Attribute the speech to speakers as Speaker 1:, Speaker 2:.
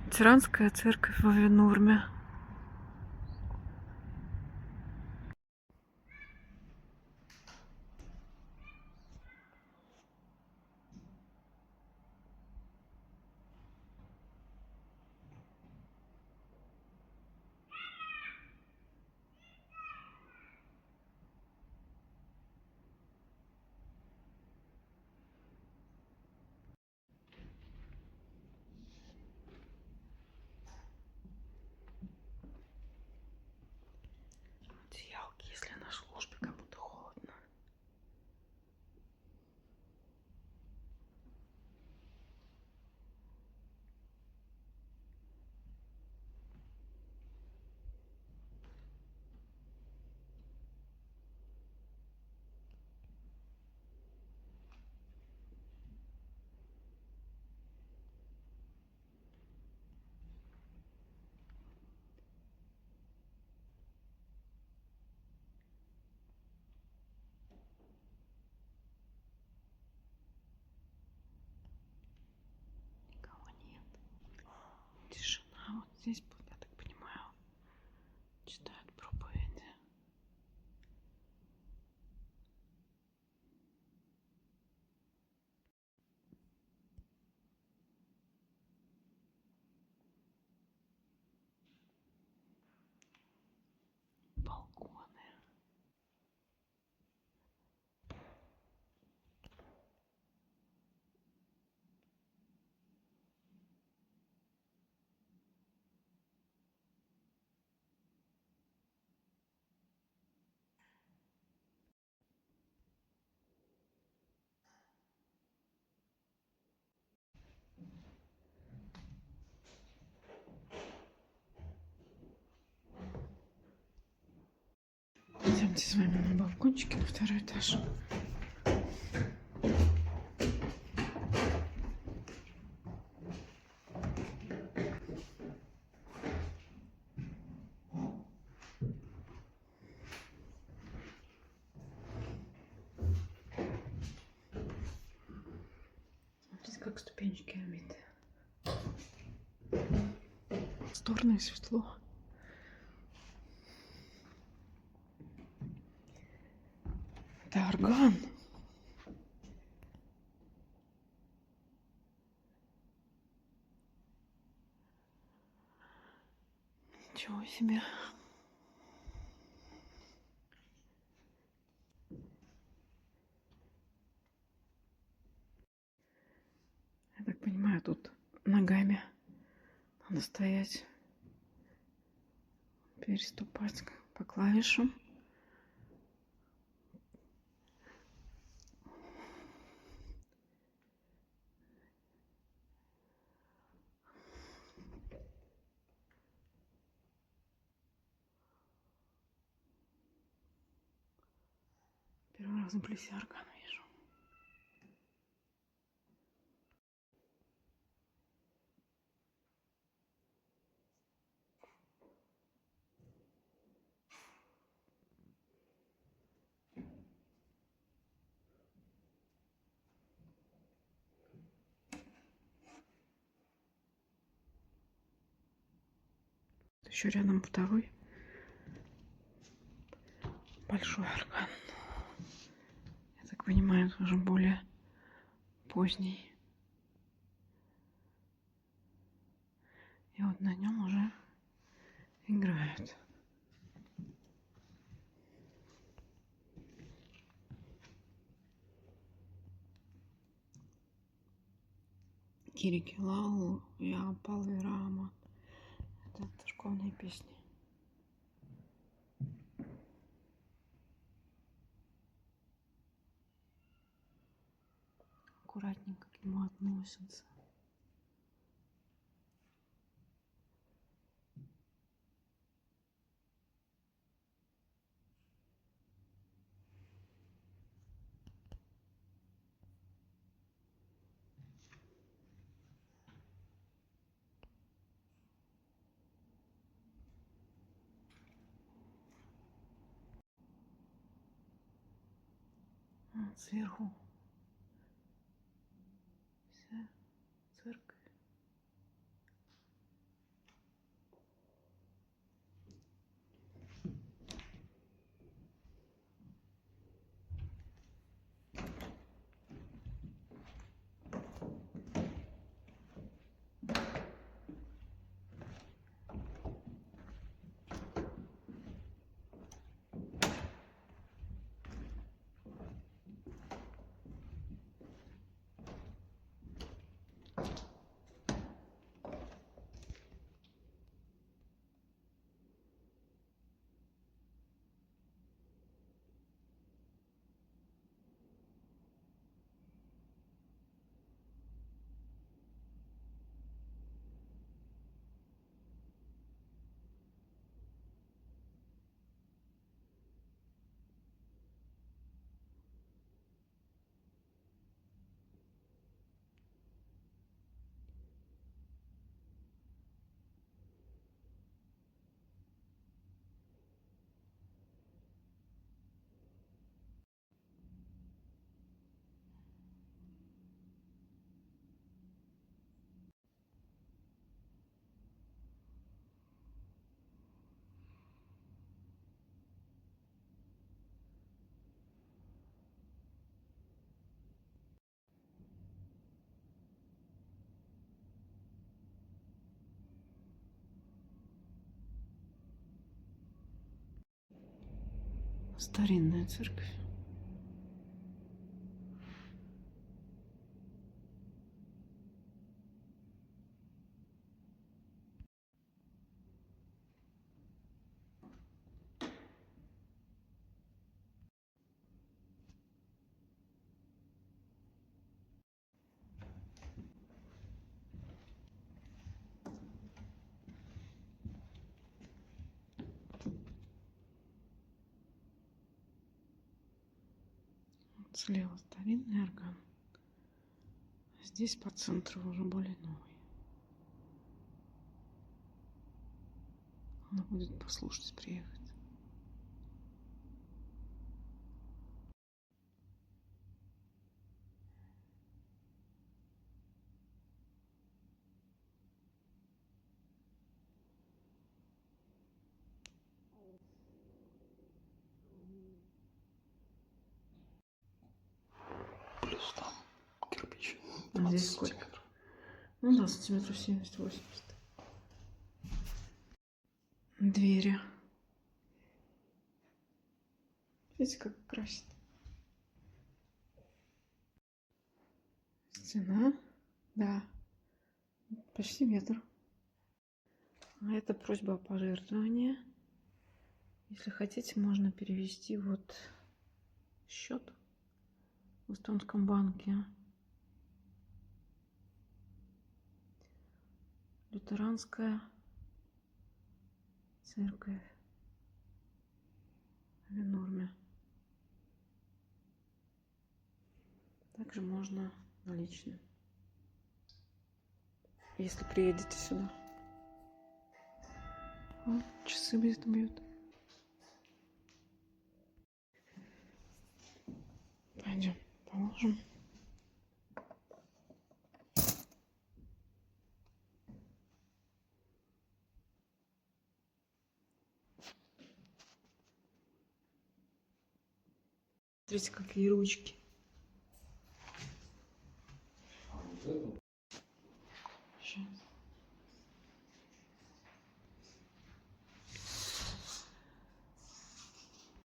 Speaker 1: Лютеранская церковь в Авенурме. Одеялки, если на службе, как будто холодно. Никого нет. Тишина. Вот здесь, я так понимаю, читают проповеди. Балконы. Идемте с вами на балкончике на второй этаж. Смотрите, как ступенечки обиты. Просторно и светло. Это орган. Ничего себе. Я так понимаю, тут ногами надо стоять, переступать по клавишам. Первый раз на плюсе орган вижу. Еще рядом второй большой орган. Я так понимаю, уже более поздний. И вот на нем уже играют. Кирикилау, я Палверама. Это церковные песни. Аккуратненько к нему относятся. Вот сверху вся церковь. Старинная церковь. Слева старинный орган. Здесь по центру уже более новый. Надо будет послушать, приехать.
Speaker 2: Плюс там кирпич.
Speaker 1: А здесь сколько?
Speaker 2: Сантиметров.
Speaker 1: Ну да, сантиметров 70-80. Двери. Видите, как красит. Стена. Да. Почти метр. А это просьба о пожертвовании. Если хотите, можно перевести вот счет в Эстонском банке. Лютеранская церковь в Норме. Также можно наличные, если приедете сюда. О, часы бьют. Пойдем, положим. Смотрите, какие ручки.